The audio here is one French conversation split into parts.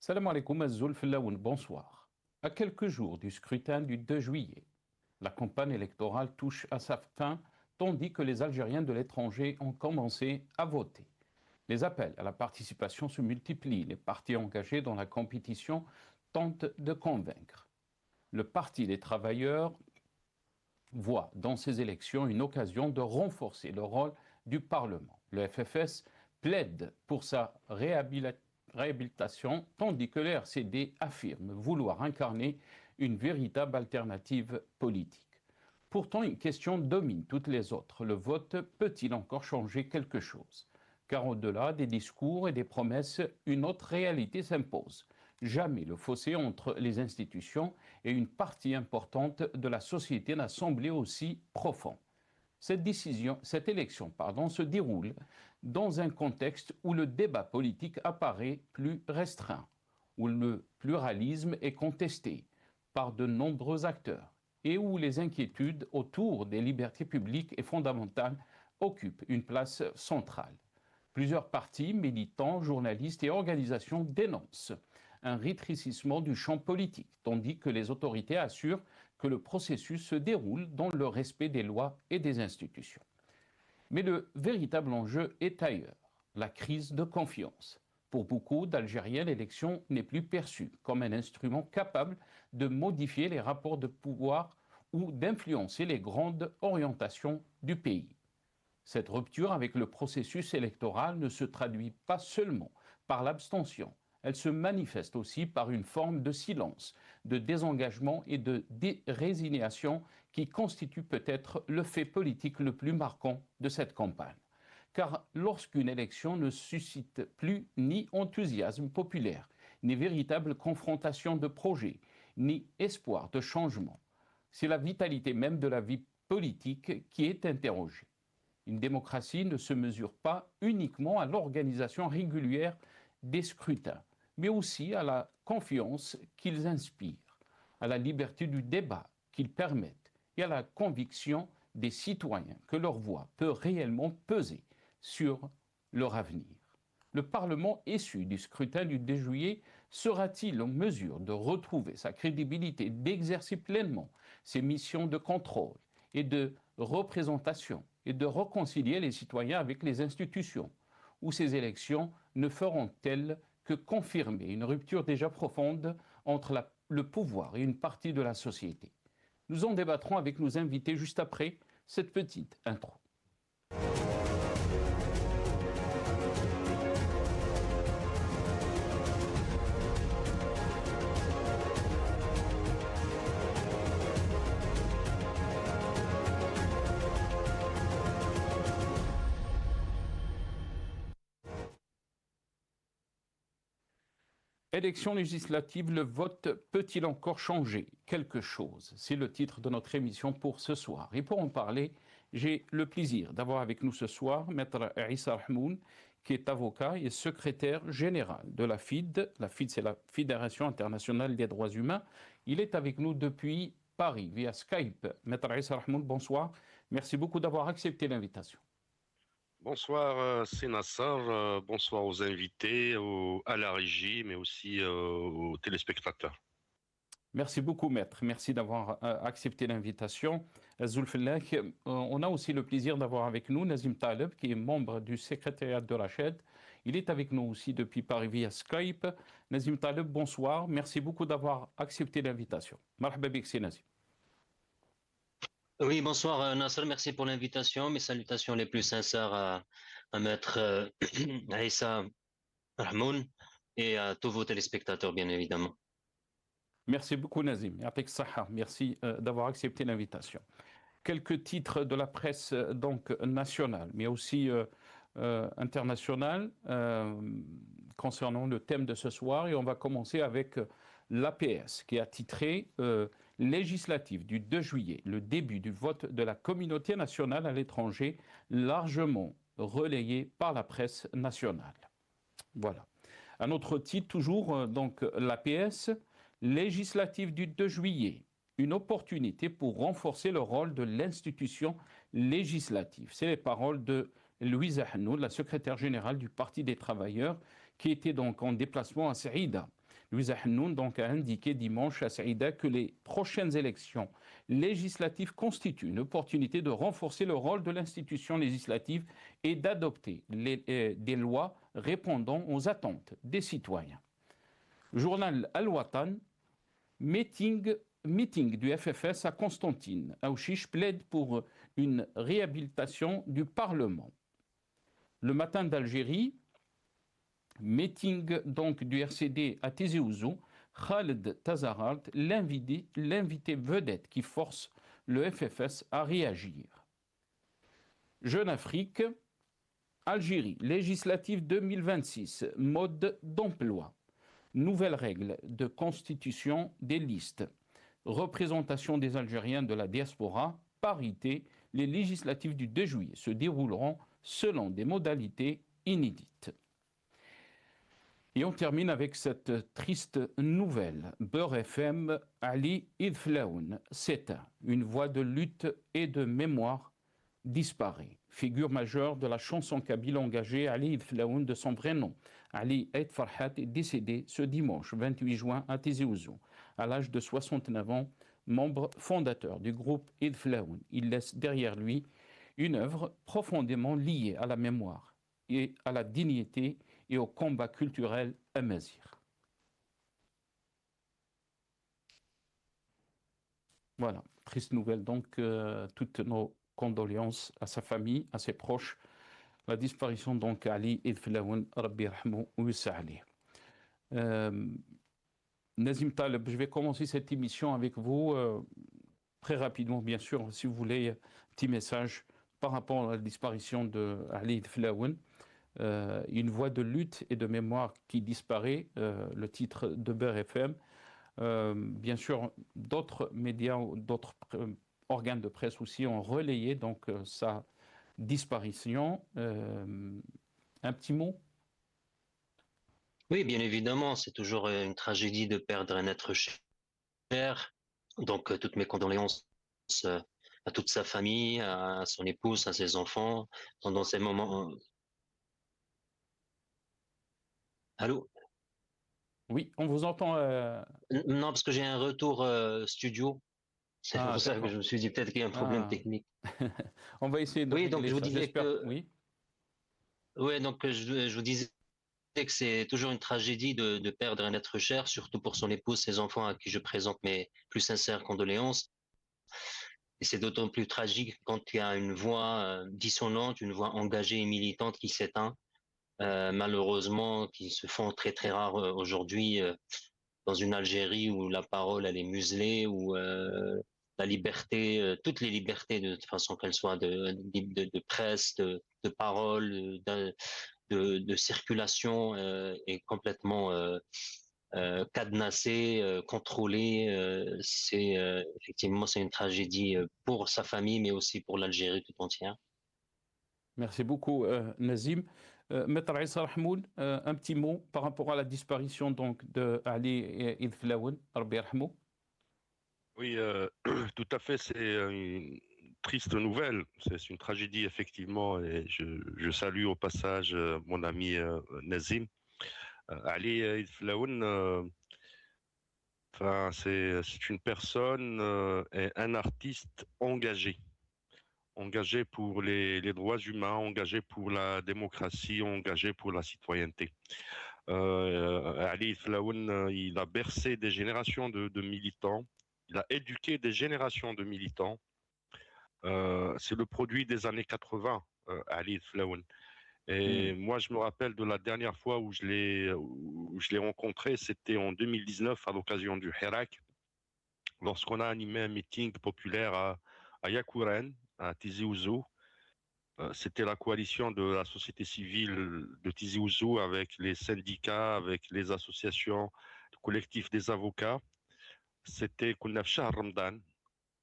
Salam alaikum Azul Fillaoun, bonsoir. À quelques jours du scrutin du 2 juillet, la campagne électorale touche à sa fin, tandis que les Algériens de l'étranger ont commencé à voter. Les appels à la participation se multiplient, les partis engagés dans la compétition tentent de convaincre. Le Parti des travailleurs voit dans ces élections une occasion de renforcer le rôle du Parlement. Le FFS plaide pour sa réhabilitation, tandis que le RCD affirme vouloir incarner une véritable alternative politique. Pourtant, une question domine toutes les autres. Le vote peut-il encore changer quelque chose? Car au-delà des discours et des promesses, une autre réalité s'impose. Jamais le fossé entre les institutions et une partie importante de la société n'a semblé aussi profond. Cette élection, se déroule dans un contexte où le débat politique apparaît plus restreint, où le pluralisme est contesté par de nombreux acteurs et où les inquiétudes autour des libertés publiques et fondamentales occupent une place centrale. Plusieurs partis, militants, journalistes et organisations dénoncent un rétrécissement du champ politique, tandis que les autorités assurent que le processus se déroule dans le respect des lois et des institutions. Mais le véritable enjeu est ailleurs, la crise de confiance. Pour beaucoup d'Algériens, l'élection n'est plus perçue comme un instrument capable de modifier les rapports de pouvoir ou d'influencer les grandes orientations du pays. Cette rupture avec le processus électoral ne se traduit pas seulement par l'abstention, elle se manifeste aussi par une forme de silence, de désengagement et de résignation qui constitue peut-être le fait politique le plus marquant de cette campagne. Car lorsqu'une élection ne suscite plus ni enthousiasme populaire, ni véritable confrontation de projets, ni espoir de changement, c'est la vitalité même de la vie politique qui est interrogée. Une démocratie ne se mesure pas uniquement à l'organisation régulière des scrutins, mais aussi à la confiance qu'ils inspirent, à la liberté du débat qu'ils permettent et à la conviction des citoyens que leur voix peut réellement peser sur leur avenir. Le Parlement issu du scrutin du 2 juillet sera-t-il en mesure de retrouver sa crédibilité, d'exercer pleinement ses missions de contrôle et de représentation et de réconcilier les citoyens avec les institutions? Ou ces élections ne feront-elles que confirmer une rupture déjà profonde entre le pouvoir et une partie de la société? Nous en débattrons avec nos invités juste après cette petite intro. Élection législative, le vote peut-il encore changer quelque chose? C'est le titre de notre émission pour ce soir. Et pour en parler, j'ai le plaisir d'avoir avec nous ce soir Maître Issa Rahmoun, qui est avocat et secrétaire général de la FID. La FID, c'est la Fédération internationale des droits humains. Il est avec nous depuis Paris, via Skype. Maître Issa Rahmoun, bonsoir. Merci beaucoup d'avoir accepté l'invitation. Bonsoir, c'est Nassar. Bonsoir aux invités, à la régie, mais aussi aux téléspectateurs. Merci beaucoup, maître. Merci d'avoir accepté l'invitation. Zulfillah, on a aussi le plaisir d'avoir avec nous Nazim Taleb, qui est membre du secrétariat de Rached. Il est avec nous aussi depuis Paris via Skype. Nazim Taleb, bonsoir. Merci beaucoup d'avoir accepté l'invitation. Marhaba bik, c'est Nazim. Oui, bonsoir Nasser, merci pour l'invitation. Mes salutations les plus sincères à Maître Aïssa Rahmoun et à tous vos téléspectateurs, bien évidemment. Merci beaucoup, Nazim. Merci d'avoir accepté l'invitation. Quelques titres de la presse donc nationale, mais aussi internationale concernant le thème de ce soir. Et on va commencer avec l'APS qui a titré législative du 2 juillet, le début du vote de la communauté nationale à l'étranger, largement relayé par la presse nationale. Voilà. Un autre titre, toujours donc l'APS, législative du 2 juillet, une opportunité pour renforcer le rôle de l'institution législative. C'est les paroles de Louise Ahnoud, la secrétaire générale du Parti des travailleurs, qui était donc en déplacement à Saïda. Louisa Hnoun donc, a indiqué dimanche à Saïda que les prochaines élections législatives constituent une opportunité de renforcer le rôle de l'institution législative et d'adopter des lois répondant aux attentes des citoyens. Journal Al-Watan, meeting du FFS à Constantine. Aouchiche plaide pour une réhabilitation du Parlement. Le Matin d'Algérie, meeting donc du RCD à Tizi Ouzou, Khaled Tazaralt, l'invité vedette qui force le FFS à réagir. Jeune Afrique, Algérie, législative 2026, mode d'emploi, nouvelles règles de constitution des listes, représentation des Algériens de la diaspora, parité, les législatives du 2 juillet se dérouleront selon des modalités inédites. Et on termine avec cette triste nouvelle. Beurre FM, Ali Idflaoun, s'éteint. Une voix de lutte et de mémoire disparaît. Figure majeure de la chanson kabyle engagée, Ali Idflaoun, de son vrai nom. Ali Eid Farhat est décédé ce dimanche 28 juin à Tizi Ouzou, à l'âge de 69 ans, membre fondateur du groupe Idflaoun. Il laisse derrière lui une œuvre profondément liée à la mémoire et à la dignité et au combat culturel amazigh. Voilà, triste nouvelle donc, toutes nos condoléances à sa famille, à ses proches. La disparition donc Ali Idflaoun, Rabbi Rahmou Wissa Ali. Nazim Taleb, je vais commencer cette émission avec vous, très rapidement bien sûr, si vous voulez, un petit message par rapport à la disparition de Ali Idflaoun. Une voix de lutte et de mémoire qui disparaît, le titre de Beurre FM. Bien sûr, d'autres médias, d'autres organes de presse aussi ont relayé donc sa disparition. Un petit mot? Oui, bien évidemment, c'est toujours une tragédie de perdre un être cher. Donc, toutes mes condoléances à toute sa famille, à son épouse, à ses enfants, pendant ces moments. Allô? Oui, on vous entend. Non, parce que j'ai un retour studio. C'est pour ça que je me suis dit peut-être qu'il y a un problème technique. On va essayer de régler donc je vous ça, disais que... Oui. Oui, donc je vous disais que c'est toujours une tragédie de perdre un être cher, surtout pour son épouse, ses enfants, à qui je présente mes plus sincères condoléances. Et c'est d'autant plus tragique quand il y a une voix dissonante, une voix engagée et militante qui s'éteint. Malheureusement, qui se font très très rares aujourd'hui dans une Algérie où la parole elle est muselée, où la liberté, toutes les libertés de toute façon qu'elles soient de presse, de parole, de circulation est complètement cadenassée, contrôlée. Effectivement c'est une tragédie pour sa famille, mais aussi pour l'Algérie tout entière. Merci beaucoup, Nazim. Maître Issa Rahmoun, un petit mot par rapport à la disparition donc de Ali Idflaoun, Rabbi Yarhamou. Oui, tout à fait, c'est une triste nouvelle, c'est une tragédie effectivement, et je salue au passage mon ami Nazim. Ali Idflaoun, c'est une personne et un artiste engagé pour les droits humains, engagé pour la démocratie, engagé pour la citoyenneté. Ali Idflaoun, il a bercé des générations de militants, il a éduqué des générations de militants. C'est le produit des années 80, Ali Idflaoun. Et moi, je me rappelle de la dernière fois où je l'ai rencontré, c'était en 2019 à l'occasion du Hirak, lorsqu'on a animé un meeting populaire à Yakouren, à Tizi Ouzou. C'était la coalition de la société civile de Tizi Ouzou avec les syndicats, avec les associations, le collectif des avocats. C'était Kounaf Shah Ramadan,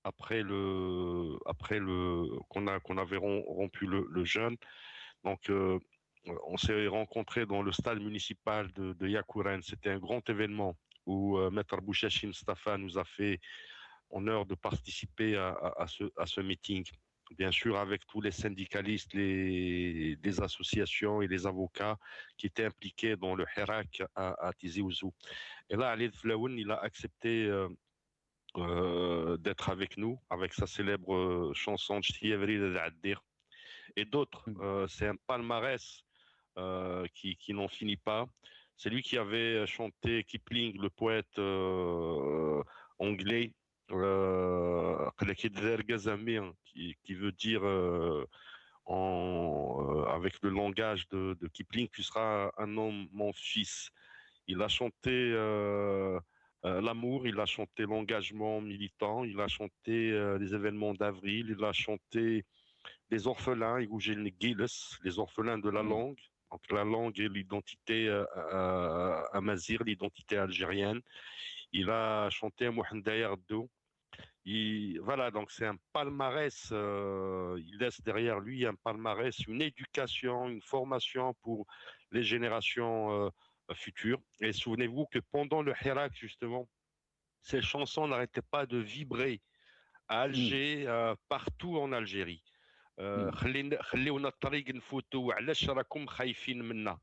après qu'on avait rompu le jeûne. Donc, on s'est rencontrés dans le stade municipal de Yakouren. C'était un grand événement où Maître Bouchachim Mustafa nous a fait honneur de participer à ce meeting. bien sûr avec tous les syndicalistes, les associations et les avocats qui étaient impliqués dans le Hirak à Tizi Ouzou. Et là, Ali Flaoun, il a accepté d'être avec nous, avec sa célèbre chanson Ch'tievri de Addir et d'autres. C'est un palmarès qui n'en finit pas. C'est lui qui avait chanté Kipling, le poète anglais, qui veut dire avec le langage de Kipling, tu seras un homme, mon fils. Il a chanté l'amour, il a chanté l'engagement militant, il a chanté les événements d'avril, il a chanté les orphelins, les orphelins de la langue. Donc la langue et l'identité amazigh, l'identité algérienne. Il a chanté Mohamed Yardo. Voilà, donc c'est un palmarès. Il laisse derrière lui un palmarès, une éducation, une formation pour les générations futures. Et souvenez-vous que pendant le Hirak, justement, ces chansons n'arrêtaient pas de vibrer à Alger, partout en Algérie. خليونا الطريق نفوتوا وعلاش راكم خايفين منا.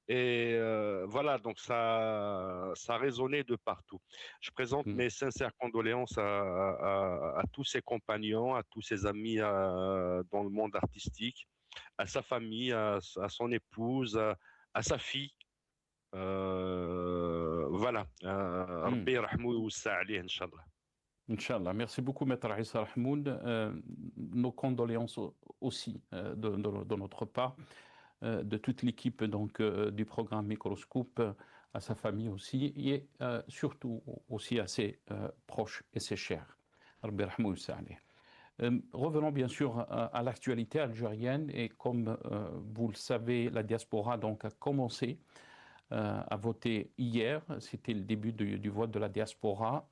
Et voilà, donc ça résonnait de partout. Je présente mes sincères condoléances à tous ses compagnons, à tous ses amis dans le monde artistique, à sa famille, à son épouse, à sa fille. Voilà. ربي يرحمه ويوسع عليه إن شاء الله. Inch'Allah. Merci beaucoup, Maître Issa Rahmoud. Nos condoléances aussi de notre part, de toute l'équipe donc du programme Microscope, à sa famille aussi, et surtout aussi à ses proches et ses chers. Revenons bien sûr à l'actualité algérienne, et comme vous le savez, la diaspora donc a commencé a voté hier. C'était le début du vote de la diaspora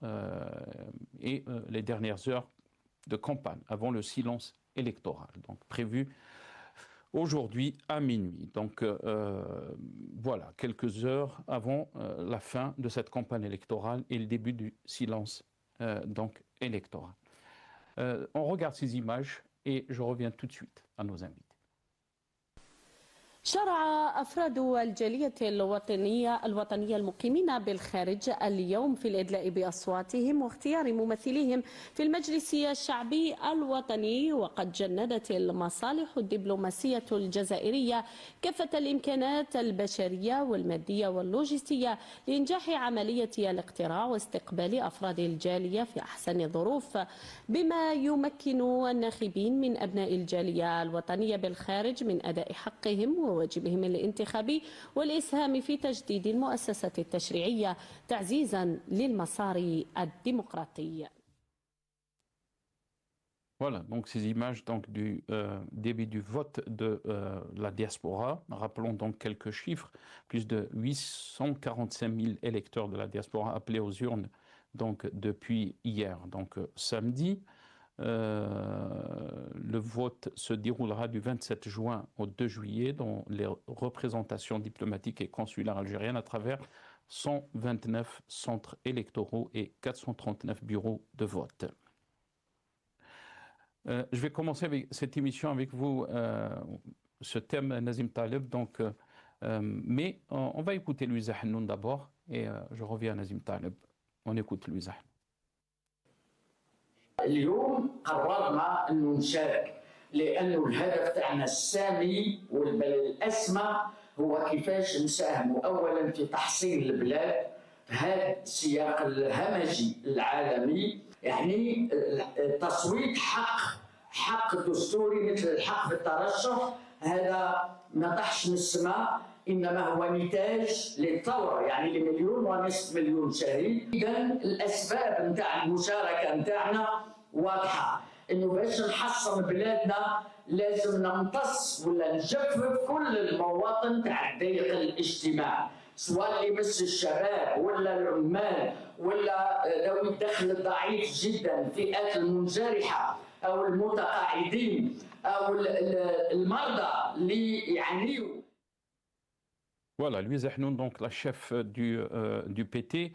et les dernières heures de campagne avant le silence électoral, donc prévu aujourd'hui à minuit. Donc voilà, quelques heures avant la fin de cette campagne électorale et le début du silence donc électoral. On regarde ces images et je reviens tout de suite à nos invités. شرع أفراد الجالية الوطنية المقيمين بالخارج اليوم في الإدلاء بأصواتهم واختيار ممثليهم في المجلس الشعبي الوطني، وقد جندت المصالح الدبلوماسية الجزائرية كافة الإمكانات البشرية والمادية واللوجستية لإنجاح عملية الاقتراع واستقبال أفراد الجالية في أحسن ظروف، بما يمكن الناخبين من أبناء الجالية الوطنية بالخارج من أداء حقهم وواجبهم الانتخابي والإسهام في تجديد المؤسسة التشريعية تعزيزا للمسار الديمقراطي. Voilà, donc ces images donc, du début du vote de la diaspora. Rappelons donc quelques chiffres. Plus de 845 000 électeurs de la diaspora appelés aux urnes donc, depuis hier, donc samedi. Le vote se déroulera du 27 juin au 2 juillet dans les représentations diplomatiques et consulaires algériennes à travers 129 centres électoraux et 439 bureaux de vote. Je vais commencer avec cette émission avec vous, ce thème Nazim Taleb, donc, mais on va écouter Louisa Hanoun d'abord et je reviens à Nazim Taleb. On écoute Louisa Hanoun. اليوم قررنا انه نشارك لانه الهدف تاعنا السامي والاسمى هو كيفاش نساهموا اولا في تحصين البلاد في هذا السياق الهمجي العالمي، يعني تصويت حق دستوري مثل الحق في الترشح، هذا ما طاحش من السماء، انما هو نتاج للثوره، يعني لمليون ونصف مليون شهيد. اذا الاسباب نتاع المشاركه نتاعنا واضحه، انه باش نحصن بلادنا لازم نمتص ولا نجفف كل المواطن تاع الضيق الاجتماعي، سواء اللي يمس الشباب ولا العمال ولا ذوي الدخل الضعيف جدا، فئات المنجرحه او المتقاعدين او المرضى اللي يعانيوا. Voilà, Louisa Hanoun, donc la chef du PT.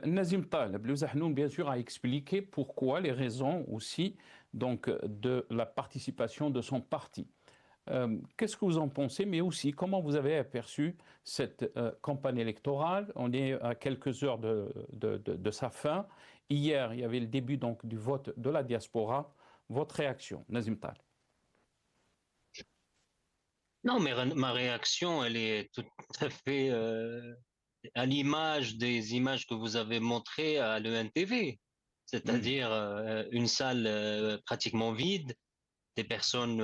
Nazim Taleb, le Zahnoun, bien sûr, a expliqué pourquoi, les raisons aussi donc, de la participation de son parti. Qu'est-ce que vous en pensez, mais aussi comment vous avez aperçu cette campagne électorale? On est à quelques heures de sa fin. Hier, il y avait le début donc, du vote de la diaspora. Votre réaction, Nazim Taleb? Non, mais ma réaction, elle est tout à fait à l'image des images que vous avez montrées à l'ENTV, c'est-à-dire une salle pratiquement vide, des personnes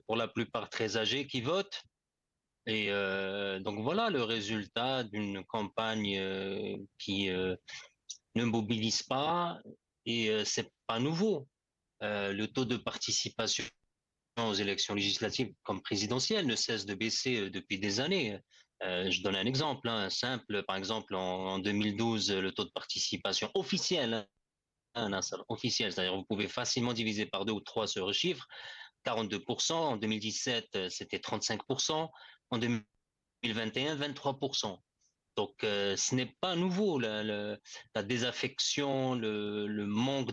pour la plupart très âgées qui votent. Et donc voilà le résultat d'une campagne qui ne mobilise pas et c'est pas nouveau. Le taux de participation aux élections législatives comme présidentielles ne cesse de baisser depuis des années. Je donne un exemple simple, par exemple en 2012, le taux de participation officiel, officiel, c'est-à-dire vous pouvez facilement diviser par 2 ou 3 ce chiffre, 42%, en 2017 c'était 35%, en 2021 23%. Donc ce n'est pas nouveau la désaffection, le manque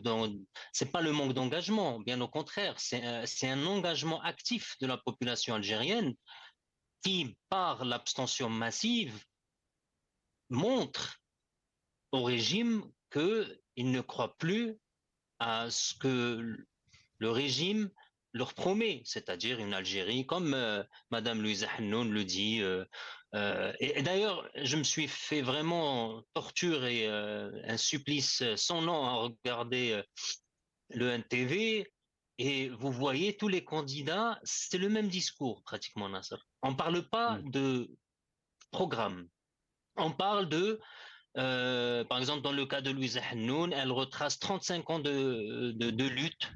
c'est pas le manque d'engagement, bien au contraire, c'est un engagement actif de la population algérienne qui, par l'abstention massive, montre au régime qu'il ne croit plus à ce que le régime leur promet, c'est-à-dire une Algérie, comme Madame Louisa Hannoun le dit. Et d'ailleurs, je me suis fait vraiment torture et un supplice sans nom à regarder le NTV. Et vous voyez, tous les candidats, c'est le même discours pratiquement, Nasser. On ne parle pas de programme. On parle par exemple, dans le cas de Louisa Hannoun, elle retrace 35 ans de lutte.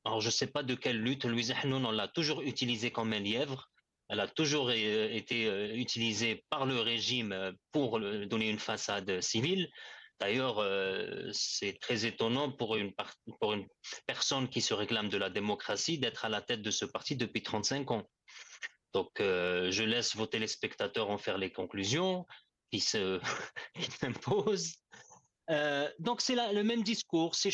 Alors, je ne sais pas de quelle lutte. Louisa Hannoun, on l'a toujours utilisée comme un lièvre. Elle a toujours été utilisée par le régime pour donner une façade civile. D'ailleurs, c'est très étonnant pour une personne qui se réclame de la démocratie d'être à la tête de ce parti depuis 35 ans. Donc, je laisse vos téléspectateurs en faire les conclusions qui s'imposent. Donc, c'est le même discours. C'est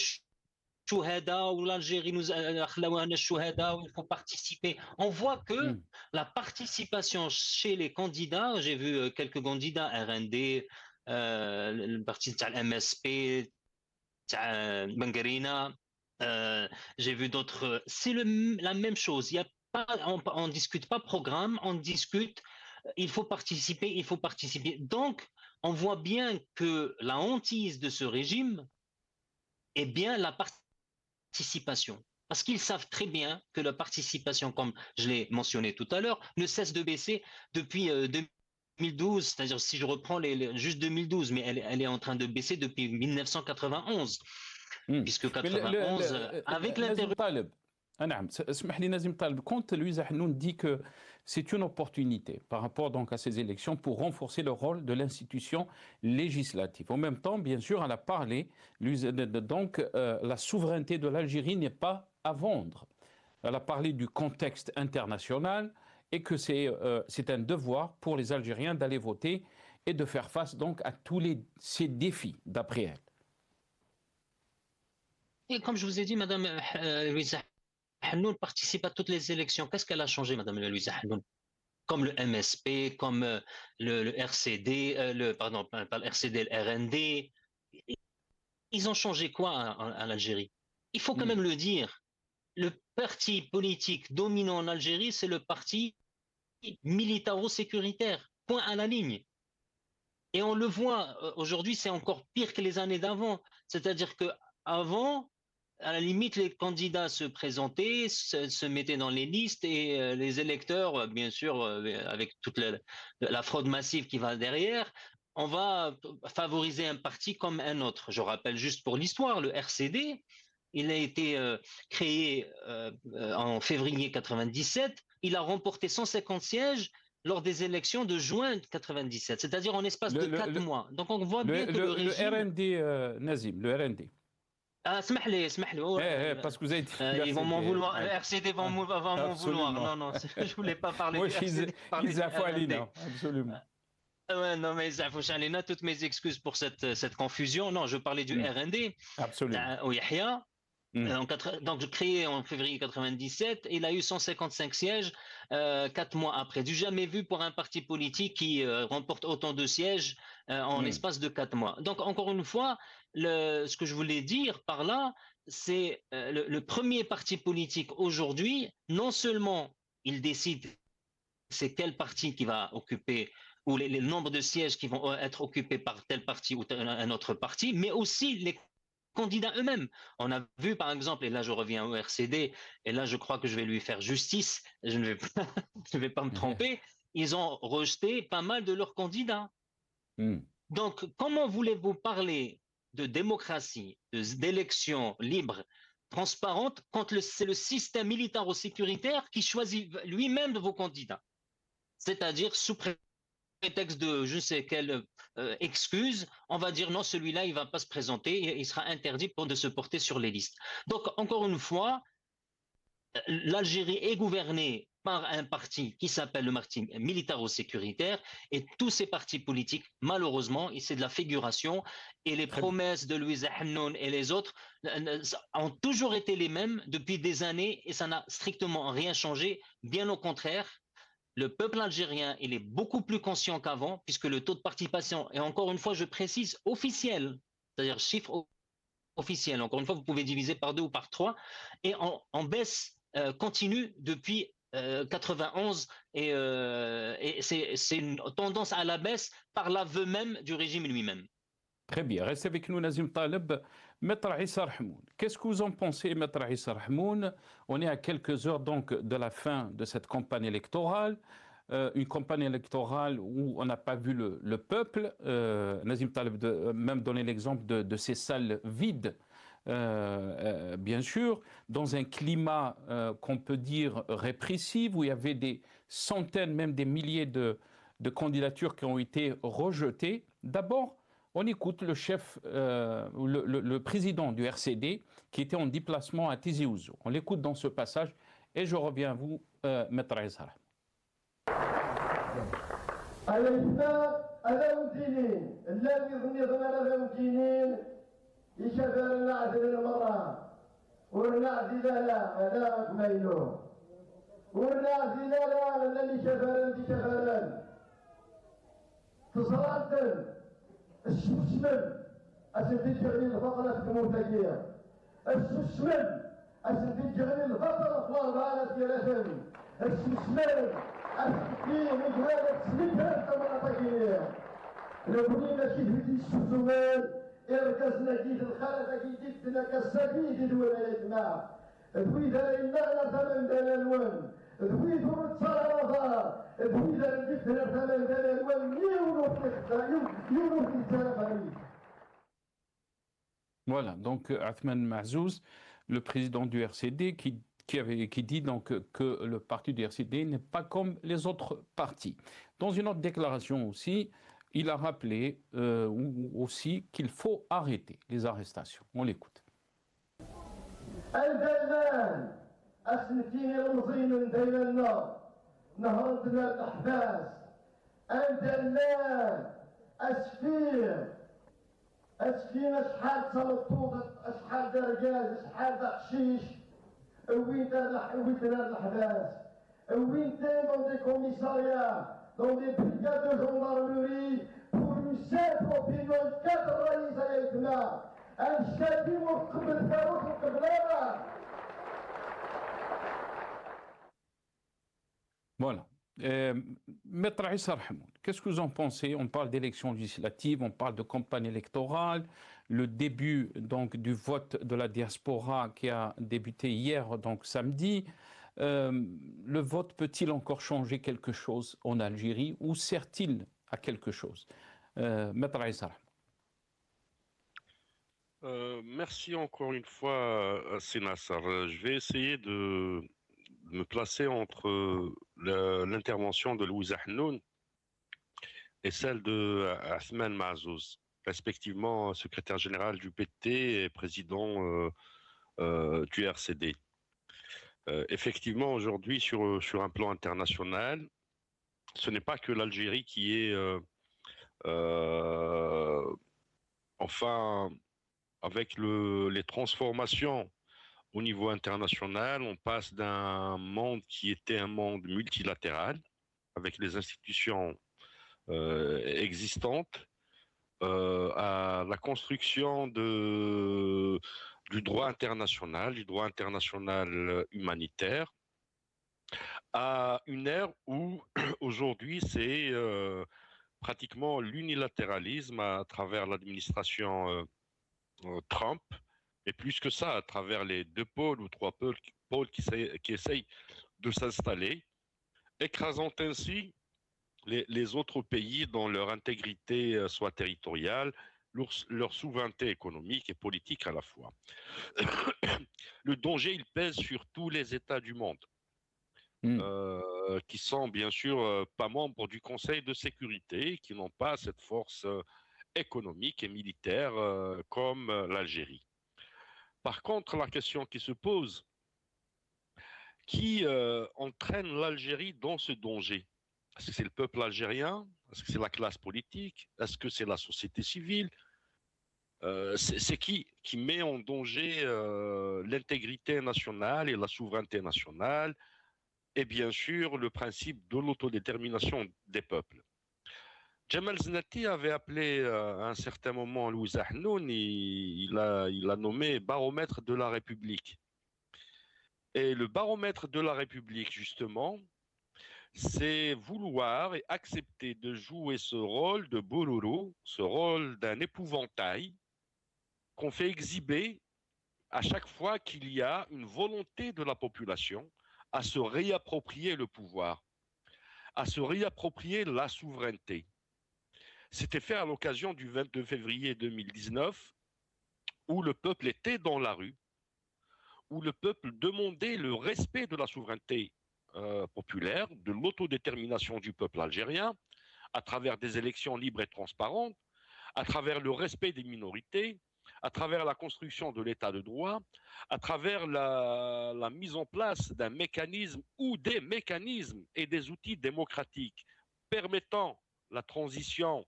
Chouhada ou l'Algérie nous a Chouhada, il faut participer. On voit que la participation chez les candidats, j'ai vu quelques candidats RND, le parti de MSP, Bangarina, j'ai vu d'autres. C'est la même chose. Il y a pas, on discute pas programme, on discute. Il faut participer, il faut participer. Donc, on voit bien que la hantise de ce régime est bien la participation. Parce qu'ils savent très bien que la participation, comme je l'ai mentionné tout à l'heure, ne cesse de baisser depuis 2012. C'est-à-dire, si je reprends juste 2012, mais elle est en train de baisser depuis 1991. Puisque 91, avec l'interruption. اسمح لي نازم طالب, quand Louisa Hannoun dit que c'est une opportunité par rapport donc à ces élections pour renforcer le rôle de l'institution législative. En même temps, bien sûr, elle a parlé donc la souveraineté de l'Algérie n'est pas à vendre. Elle a parlé du contexte international et que c'est un devoir pour les Algériens d'aller voter et de faire face donc à tous ces défis d'après elle. Et comme je vous ai dit, Madame Louisa Hannoun participe à toutes les élections. Qu'est-ce qu'elle a changé, Madame Louisa Hannoun? Comme le MSP, comme le RCD, pardon, pas le RCD, le RND. Ils ont changé quoi à l'Algérie? Il faut quand même le dire. Le parti politique dominant en Algérie, c'est le parti militaro-sécuritaire. Point à la ligne. Et on le voit, aujourd'hui, c'est encore pire que les années d'avant. C'est-à-dire qu'avant, à la limite, les candidats se présentaient, se mettaient dans les listes et les électeurs, bien sûr, avec toute la fraude massive qui va derrière, on va favoriser un parti comme un autre. Je rappelle juste pour l'histoire, le RCD, il a été créé en février 97, il a remporté 150 sièges lors des élections de juin 97, c'est-à-dire en espace de 4 mois. Donc on voit bien que le régime... Le RND, Nazim, le RND. اسمح لي parce que vous avez dit ils vont m'en vouloir, RCD vont m'en vouloir. Non, je voulais pas parler de RCD. Absolument. Ouais, non, mais Zafouchalina, toutes mes excuses pour cette confusion. Non, je parlais du RND, Absolument. au Yahya. Mm. Donc, créé en février 97, il a eu 155 sièges 4 mois après. Du jamais vu pour un parti politique qui remporte autant de sièges en Mm. l'espace de 4 mois. Donc, encore une fois, ce que je voulais dire par là, c'est le premier parti politique aujourd'hui, non seulement il décide c'est quel parti qui va occuper ou les nombres de sièges qui vont être occupés par tel parti ou un autre parti, mais aussi les candidats eux-mêmes. On a vu par exemple, et là je reviens au RCD, et là je crois que je vais lui faire justice, je ne vais pas, je vais pas me tromper, ils ont rejeté pas mal de leurs candidats. Mm. Donc comment voulez-vous parler de démocratie, d'élections libres, transparentes, quand c'est le système militaro-sécuritaire qui choisit lui-même de vos candidats? C'est-à-dire sous prétexte de je ne sais quelle excuse, on va dire non, celui-là, il ne va pas se présenter, il sera interdit de se porter sur les listes. Donc, encore une fois, l'Algérie est gouvernée par un parti qui s'appelle le parti militaro-sécuritaire et tous ces partis politiques, malheureusement, c'est de la figuration et les promesses de Louise Hannoun et les autres ont toujours été les mêmes depuis des années et ça n'a strictement rien changé, bien au contraire. Le peuple algérien, il est beaucoup plus conscient qu'avant, puisque le taux de participation, et encore une fois, je précise, officiel, c'est-à-dire chiffre officiel, encore une fois, vous pouvez diviser par 2 ou par 3, et en baisse continue depuis 91, et c'est une tendance à la baisse par l'aveu même du régime lui-même. Très bien. Restez avec nous, Nazim Taleb. Maître Issa Rahmoun, qu'est-ce que vous en pensez, Maître Issa Rahmoun? On est à quelques heures donc de la fin de cette campagne électorale. Une campagne électorale où on n'a pas vu le peuple. Nazim Taleb même donné l'exemple de ces salles vides, bien sûr, dans un climat qu'on peut dire répressif, où il y avait des centaines, même des milliers de candidatures qui ont été rejetées. D'abord, on écoute le chef, le président du RCD qui était en déplacement à Tizi Ouzou. On l'écoute dans ce passage et je reviens à vous, Maître Issa. الشمل عشان تجعلي الفقرة في المنتجية الشمل عشان تجعلي الفقرة في الأربعة ديال أثامي الشمل عشان تجعلي مجرد سليبها في المنطقية لو بنينا كيف دي الشمال إركزنا كيف الخلفة كيف جدنا كالسبيد الولايات مع ذويذا إلا على ثمن دلالوان ذويذا متصرفة ذويذا جدنا ثمن دلالوان Voilà, donc Athman Mahzouz, le président du RCD, qui dit donc que le parti du RCD n'est pas comme les autres partis. Dans une autre déclaration aussi, il a rappelé aussi qu'il faut arrêter les arrestations. On l'écoute. أسكين شحال تلطوط شحال درجاج شحال دقشيش وين دار الحباس وين دار دي كوميساريا دون دي بريغاد دو جوندارموري بور اون سامبل اوبينيون كادر الرئيس يتما الشادي وقبل فاروق القبلانه. Voilà. Maître Issa Rahmoun, qu'est-ce que vous en pensez? On parle d'élections législatives, on parle de campagne électorale, le début donc du vote de la diaspora qui a débuté hier, donc samedi. Le vote peut-il encore changer quelque chose en Algérie ou sert-il à quelque chose? Maître Issa Rahmoun. Merci encore une fois, Sénassar. Je vais essayer de me placer entre l'intervention de Louise Hannoun et celle de Athman Mahzouz, respectivement secrétaire général du PT et président du RCD. Effectivement, aujourd'hui, sur un plan international, ce n'est pas que l'Algérie qui est Enfin, avec les transformations au niveau international, on passe d'un monde qui était un monde multilatéral, avec les institutions existantes, à la construction du droit international humanitaire, à une ère où aujourd'hui c'est pratiquement l'unilatéralisme à travers l'administration Trump, et plus que ça, à travers les 2 pôles ou 3 pôles qui essayent de s'installer, écrasant ainsi les autres pays dans leur intégrité soit territoriale, leur souveraineté économique et politique à la fois. Le danger, il pèse sur tous les États du monde, qui sont bien sûr pas membres du Conseil de sécurité, qui n'ont pas cette force économique et militaire comme l'Algérie. Par contre, la question qui se pose, qui entraîne l'Algérie dans ce danger? Est-ce que c'est le peuple algérien? Est-ce que c'est la classe politique? Est-ce que c'est la société civile? C'est qui met en danger l'intégrité nationale et la souveraineté nationale, et bien sûr le principe de l'autodétermination des peuples? Jamal Zenati avait appelé à un certain moment Louis Ahnoun, il a nommé baromètre de la République. Et le baromètre de la République, justement, c'est vouloir et accepter de jouer ce rôle de Bororo, ce rôle d'un épouvantail qu'on fait exhiber à chaque fois qu'il y a une volonté de la population à se réapproprier le pouvoir, à se réapproprier la souveraineté. C'était fait à l'occasion du 22 février 2019, où le peuple était dans la rue, où le peuple demandait le respect de la souveraineté populaire, de l'autodétermination du peuple algérien, à travers des élections libres et transparentes, à travers le respect des minorités, à travers la construction de l'état de droit, à travers la mise en place d'un mécanisme ou des mécanismes et des outils démocratiques permettant la transition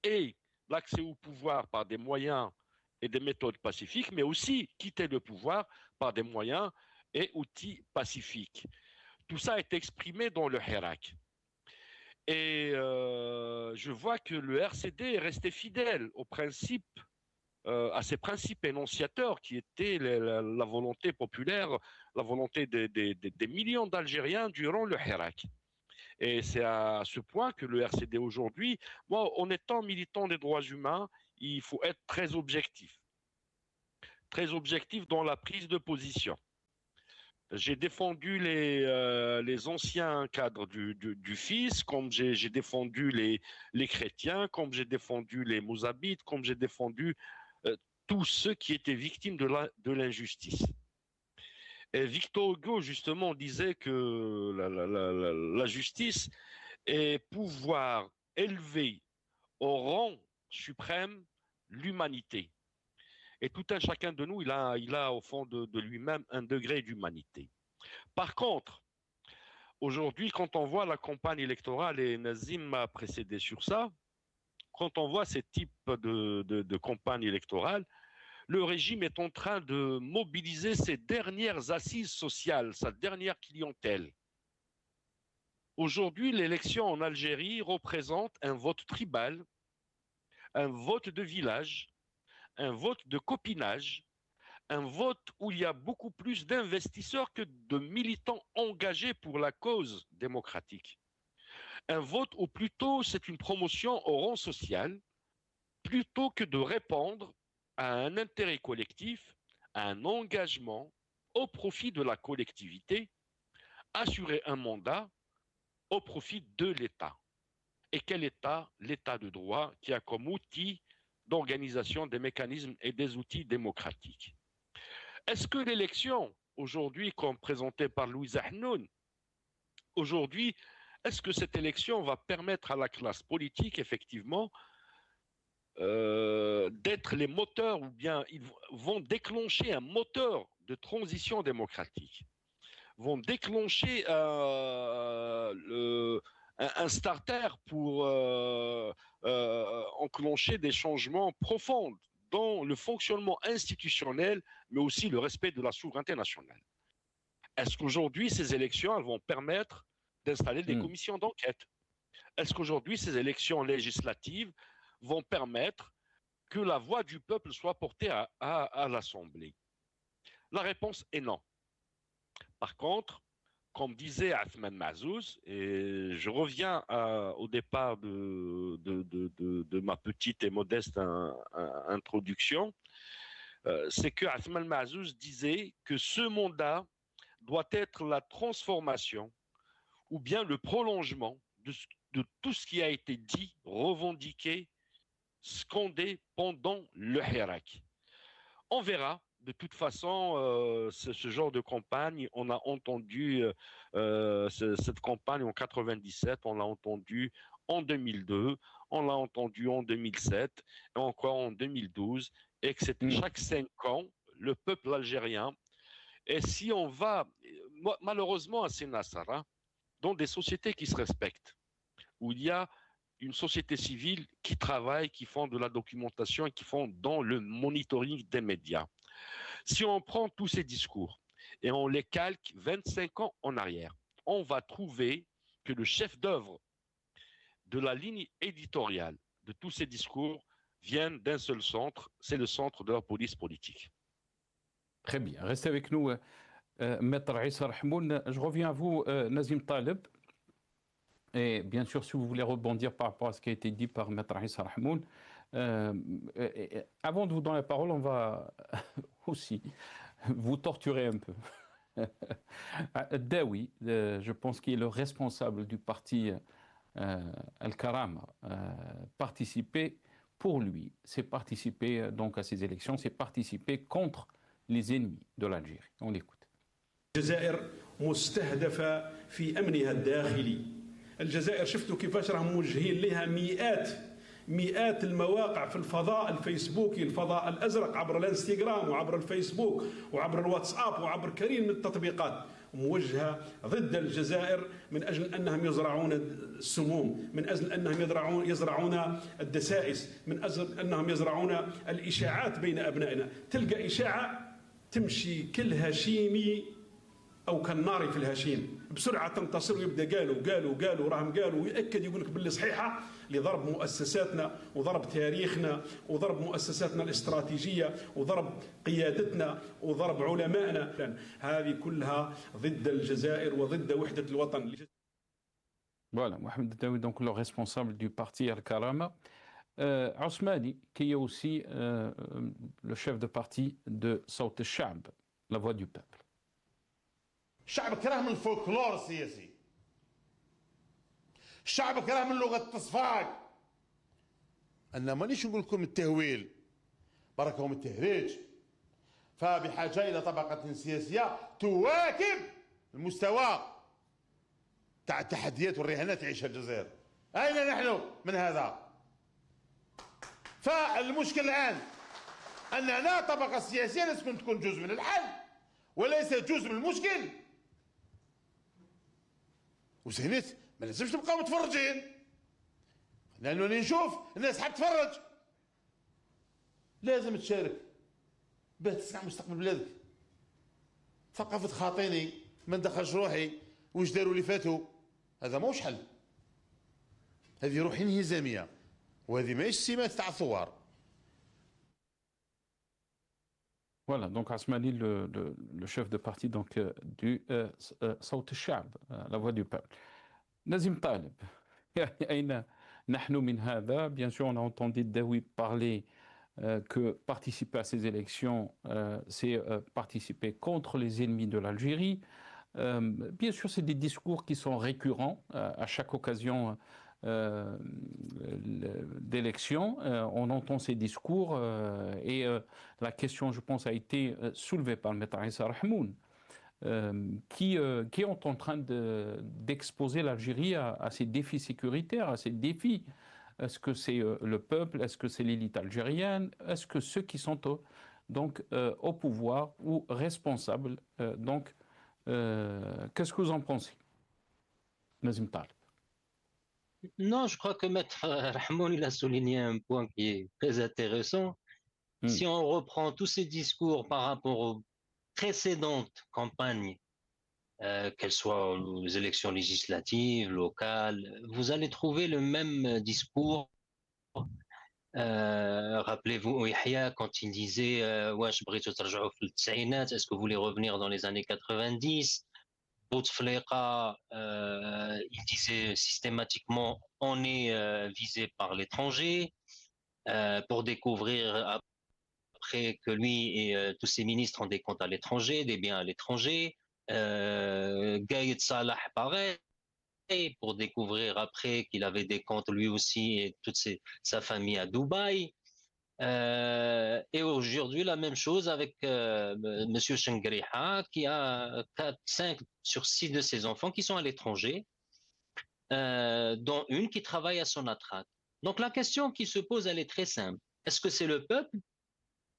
et l'accès au pouvoir par des moyens et des méthodes pacifiques, mais aussi quitter le pouvoir par des moyens et outils pacifiques. Tout ça est exprimé dans le Hirak. Et je vois que le RCD est resté fidèle aux principes, à ces principes énonciateurs qui étaient la volonté populaire, la volonté des millions d'Algériens durant le Hirak. Et c'est à ce point que le RCD aujourd'hui, moi, en étant militant des droits humains, il faut être très objectif dans la prise de position. J'ai défendu les anciens cadres du FIS, comme j'ai défendu les chrétiens, comme j'ai défendu les moussabites, comme j'ai défendu tous ceux qui étaient victimes de l'injustice. Et Victor Hugo, justement, disait que la justice est pouvoir élever au rang suprême l'humanité. Et tout un chacun de nous, il a au fond de lui-même un degré d'humanité. Par contre, aujourd'hui, quand on voit la campagne électorale, et Nazim m'a précédé sur ça, quand on voit ces types de campagne électorale, le régime est en train de mobiliser ses dernières assises sociales, sa dernière clientèle. Aujourd'hui, l'élection en Algérie représente un vote tribal, un vote de village, un vote de copinage, un vote où il y a beaucoup plus d'investisseurs que de militants engagés pour la cause démocratique. Un vote où plutôt c'est une promotion au rang social, plutôt que de répondre à un intérêt collectif, à un engagement au profit de la collectivité, assurer un mandat au profit de l'État. Et quel État? L'État de droit qui a comme outil d'organisation des mécanismes et des outils démocratiques. Est-ce que l'élection, aujourd'hui, comme présentée par Louis Ahnoun, aujourd'hui, est-ce que cette élection va permettre à la classe politique, effectivement, d'être les moteurs, ou bien ils vont déclencher un moteur de transition démocratique, vont déclencher un un starter pour enclencher des changements profonds dans le fonctionnement institutionnel, mais aussi le respect de la souveraineté nationale. Est-ce qu'aujourd'hui, ces élections elles vont permettre d'installer des commissions d'enquête? Est-ce qu'aujourd'hui, ces élections législatives vont permettre que la voix du peuple soit portée à l'Assemblée? La réponse est non. Par contre, comme disait Athman Mazouz, et je reviens au départ de ma petite et modeste introduction, c'est que Athman Mazouz disait que ce mandat doit être la transformation ou bien le prolongement de tout ce qui a été dit, revendiqué, scandé pendant le Hirak. On verra. De toute façon, ce genre de campagne, on a entendu cette campagne en 97, on l'a entendu en 2002, on l'a entendu en 2007, et encore en 2012, et que c'est chaque 5 ans, le peuple algérien. Et si on va, malheureusement à Sénassara, dans des sociétés qui se respectent, où il y a une société civile qui travaille, qui font de la documentation et qui font dans le monitoring des médias. Si on prend tous ces discours et on les calque 25 ans en arrière, on va trouver que le chef d'œuvre de la ligne éditoriale de tous ces discours vient d'un seul centre, c'est le centre de la police politique. Très bien. Restez avec nous, Maître Issa Rahmoun. Je reviens à vous, Nazim Taleb. Et bien sûr, si vous voulez rebondir par rapport à ce qui a été dit par Maître Issa Rahmoun, avant de vous donner la parole, on va aussi vous torturer un peu. Daoui, je pense qu'il est le responsable du parti Al-Karama, participer pour lui, c'est participer donc à ces élections, c'est participer contre les ennemis de l'Algérie. On l'écoute. الجزائر مستهدفة في أمنها الداخلي. الجزائر شفتوا كيفاش راهم موجهين لها مئات المواقع في الفضاء الفيسبوكي، الفضاء الأزرق، عبر الانستغرام وعبر الفيسبوك وعبر الواتساب وعبر كثير من التطبيقات موجهة ضد الجزائر من أجل أنهم يزرعون السموم، من أجل أنهم يزرعون الدسائس، من أجل أنهم يزرعون الإشاعات بين أبنائنا. تلقى إشاعة تمشي كل هشيمي أو كالنار في الهشيم بسرعة تنتصر ويبدأ قالوا راهم قالوا ويأكد يقول لك باللي صحيحة لضرب مؤسساتنا وضرب تاريخنا وضرب مؤسساتنا الاستراتيجية وضرب قيادتنا وضرب علمائنا. هذه كلها ضد الجزائر وضد وحدة الوطن. Voilà, Mohamed Daoui, donc le responsable du parti Al-Karama. Ousmani, qui est aussi le chef de parti de Sawt al-Sha'b, la voix du peuple. الشعب كره من الفولكلور السياسي، الشعب كره من لغه التصفاق. انا مانيش نقول لكم التهويل بركهم التهريج، فبحاجه الى طبقه سياسيه تواكب المستوى تاع التحديات والرهانات تعيشها الجزائر. اين نحن من هذا؟ فالمشكل الان اننا طبقه سياسيه لازم تكون جزء من الحل وليس جزء من المشكل. وسهنت ما لازمش نبقاو متفرجين، لانه نشوف الناس حاب تتفرج. لازم تشارك باش تصنع مستقبل بلادك. ثقافة خاطيني ما ندخلش روحي واش داروا اللي فاتوا، هذا ماهوش حل. هذه روح انهزامية وهذه ماهيش سمات تاع الثوار. Voilà, donc Asmani, le chef de parti donc, du Sawt al-Sha'b, la voix du peuple. Nazim Taleb, bien sûr, on a entendu Daoui parler que participer à ces élections, c'est participer contre les ennemis de l'Algérie. Bien sûr, c'est des discours qui sont récurrents à chaque occasion d'élection. On entend ces discours et la question, je pense, a été soulevée par le Maître Issa Rahmoun, qui est en train d'exposer l'Algérie à ces défis sécuritaires, à ces défis. Est-ce que c'est le peuple? Est-ce que c'est l'élite algérienne? Est-ce que ceux qui sont donc, au pouvoir ou responsables? Donc, qu'est-ce que vous en pensez, Nazim Taleb? Non, je crois que Maître Rahmoun, il a souligné un point qui est très intéressant. Si on reprend tous ces discours par rapport aux précédentes campagnes, qu'elles soient aux élections législatives, locales, vous allez trouver le même discours. Rappelez-vous Yahya quand il disait واش بغيتوا ترجعوا في التسعينات, est-ce que vous voulez revenir dans les années 90? Bouteflika, il disait systématiquement on est visé par l'étranger, pour découvrir après que lui et tous ses ministres ont des comptes à l'étranger, des biens à l'étranger. Gaïd Salah, pareil, pour découvrir après qu'il avait des comptes lui aussi et toute sa famille à Dubaï. Et aujourd'hui, la même chose avec Monsieur Shengriha, qui a 5 sur 6 de ses enfants qui sont à l'étranger, dont une qui travaille à Sonatrach. Donc la question qui se pose, elle est très simple. Est-ce que c'est le peuple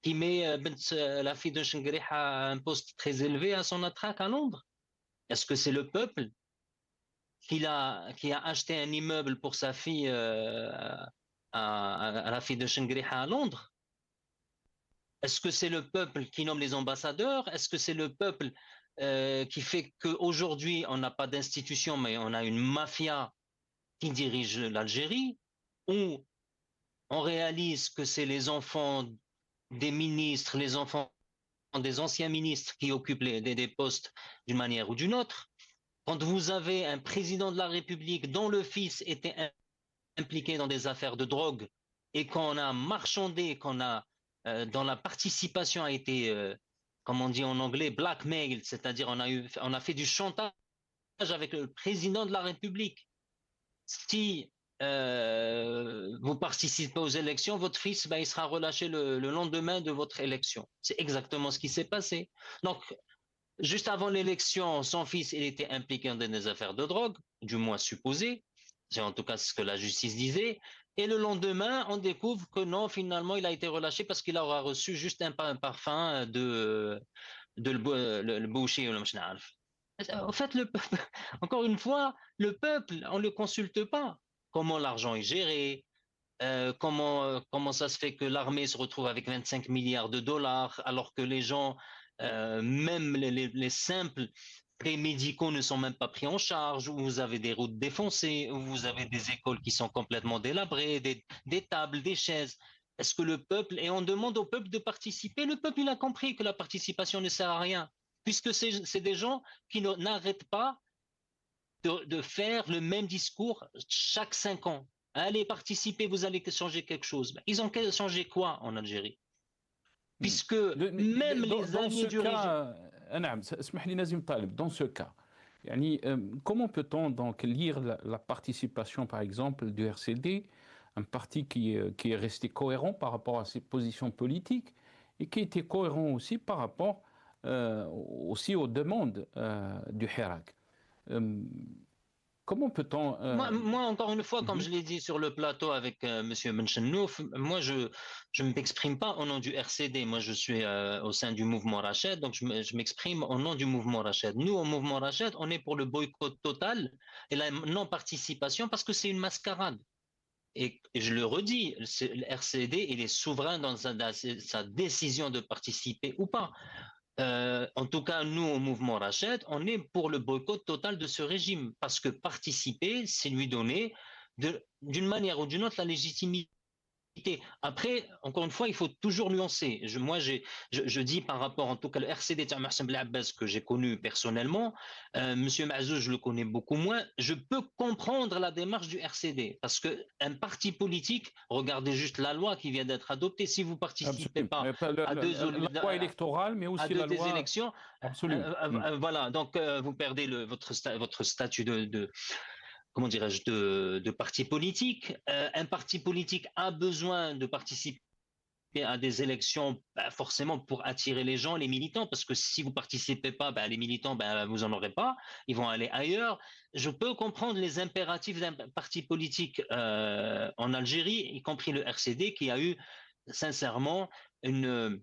qui met la fille de Shengriha à un poste très élevé à Sonatrach à Londres? Est-ce que c'est le peuple qui a acheté un immeuble pour sa fille à la fille de Shengriha à Londres? Est-ce que c'est le peuple qui nomme les ambassadeurs? Est-ce que c'est le peuple qui fait qu'aujourd'hui, on n'a pas d'institution, mais on a une mafia qui dirige l'Algérie? Ou on réalise que c'est les enfants des ministres, les enfants des anciens ministres qui occupent des postes d'une manière ou d'une autre? Quand vous avez un président de la République dont le fils était impliqué dans des affaires de drogue et qu'on a marchandé, dont la participation a été, comme on dit en anglais, blackmail, c'est-à-dire on a fait du chantage avec le président de la République. Si vous participez aux élections, votre fils, il sera relâché le lendemain de votre élection. C'est exactement ce qui s'est passé. Donc, juste avant l'élection, son fils, il était impliqué dans des affaires de drogue, du moins supposé. C'est en tout cas ce que la justice disait. Et le lendemain, on découvre que non, finalement, il a été relâché parce qu'il aura reçu juste un parfum de le boucher ou le machin. En fait, encore une fois, le peuple, on ne le consulte pas. Comment l'argent est géré, comment ça se fait que l'armée se retrouve avec 25 milliards de dollars alors que les gens, même les simples frais médicaux ne sont même pas pris en charge, où vous avez des routes défoncées, où vous avez des écoles qui sont complètement délabrées, des tables, des chaises. Est-ce que le peuple, et on demande au peuple de participer, le peuple il a compris que la participation ne sert à rien, puisque c'est des gens qui n'arrêtent pas de faire le même discours chaque 5 ans. Allez participer, vous allez changer quelque chose. Ils ont changé quoi en Algérie? Puisque même les alliés du régime... Dans ce cas, comment peut-on donc lire la participation, par exemple, du RCD, un parti qui est resté cohérent par rapport à ses positions politiques et qui était cohérent aussi par rapport aussi aux demandes du Hirak? Comment peut-on... Moi, encore une fois, comme je l'ai dit sur le plateau avec M. Benchenouf, moi, je ne m'exprime pas au nom du RCD. Moi, je suis au sein du mouvement Rached, donc je m'exprime au nom du mouvement Rached. Nous, au mouvement Rached, on est pour le boycott total et la non-participation parce que c'est une mascarade. Et je le redis, le RCD, il est souverain dans sa décision de participer ou pas. En tout cas, nous, au mouvement Rached, on est pour le boycott total de ce régime, parce que participer, c'est lui donner, d'une manière ou d'une autre, la légitimité. Après, encore une fois, il faut toujours nuancer. Je dis par rapport, en tout cas, le RCD de Mohsen Blaabbas que j'ai connu personnellement, Monsieur Mazouz, je le connais beaucoup moins. Je peux comprendre la démarche du RCD parce qu'un parti politique, regardez juste la loi qui vient d'être adoptée. Si vous participez pas à la loi électorale, mais aussi la loi... élections, voilà, donc vous perdez votre statut comment dirais-je, de parti politique. Un parti politique a besoin de participer à des élections forcément pour attirer les gens, les militants, parce que si vous participez pas, les militants, vous en aurez pas, ils vont aller ailleurs. Je peux comprendre les impératifs d'un parti politique en Algérie, y compris le RCD, qui a eu sincèrement une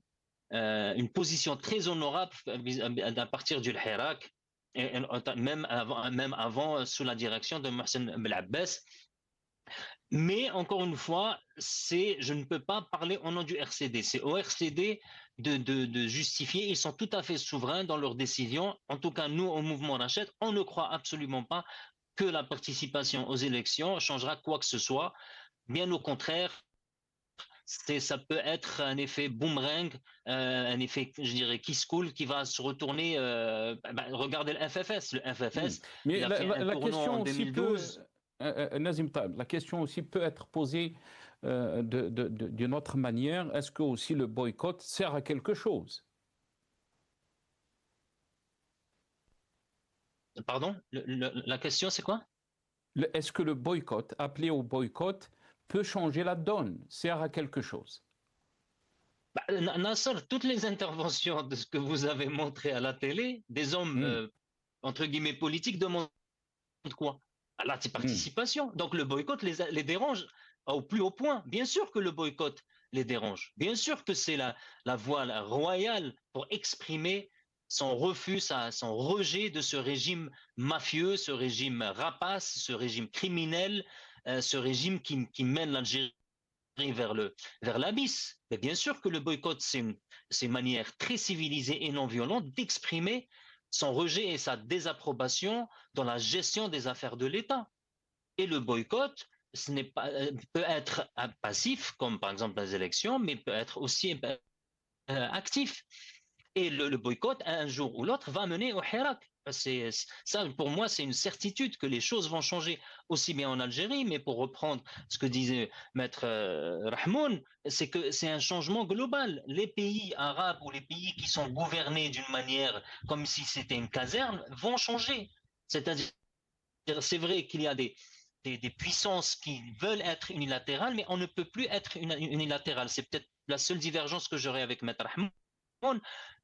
position très honorable à partir du Hirak, et même avant, sous la direction de Mohsen Blaabbas, Mais encore une fois, je ne peux pas parler au nom du RCD. C'est au RCD de justifier. Ils sont tout à fait souverains dans leurs décisions. En tout cas, nous, au mouvement Rachid, on ne croit absolument pas que la participation aux élections changera quoi que ce soit. Bien au contraire, ça peut être un effet boomerang, un effet, je dirais, qui se coule, qui va se retourner. Regardez le FFS. Le FFS, Mais il a fait un la tournant en question aussi peut, 2012. Nazim Taleb, la question aussi peut être posée d'une autre manière. Est-ce que aussi le boycott sert à quelque chose? Pardon? La question, c'est quoi? Est-ce que le boycott, appelé au boycott, peut changer la donne, sert à quelque chose? Nasser, toutes les interventions de ce que vous avez montré à la télé, des hommes, entre guillemets, politiques demandent quoi? La participation. Donc le boycott les dérange au plus haut point. Bien sûr que le boycott les dérange. Bien sûr que c'est la voie royale pour exprimer son refus, son rejet de ce régime mafieux, ce régime rapace, ce régime criminel, ce régime qui mène l'Algérie vers l'abysse. Mais bien sûr que le boycott, c'est une manière très civilisée et non violente d'exprimer son rejet et sa désapprobation dans la gestion des affaires de l'État. Et le boycott, peut être passif, comme par exemple les élections, mais peut être aussi actif. Et le boycott, un jour ou l'autre, va mener au Hirak. Ça, pour moi, c'est une certitude que les choses vont changer, aussi bien en Algérie, mais pour reprendre ce que disait Maître Rahmoun, c'est que c'est un changement global. Les pays arabes ou les pays qui sont gouvernés d'une manière comme si c'était une caserne vont changer. C'est-à-dire, c'est vrai qu'il y a des puissances qui veulent être unilatérales, mais on ne peut plus être unilatéral. C'est peut-être la seule divergence que j'aurai avec Maître Rahmoun.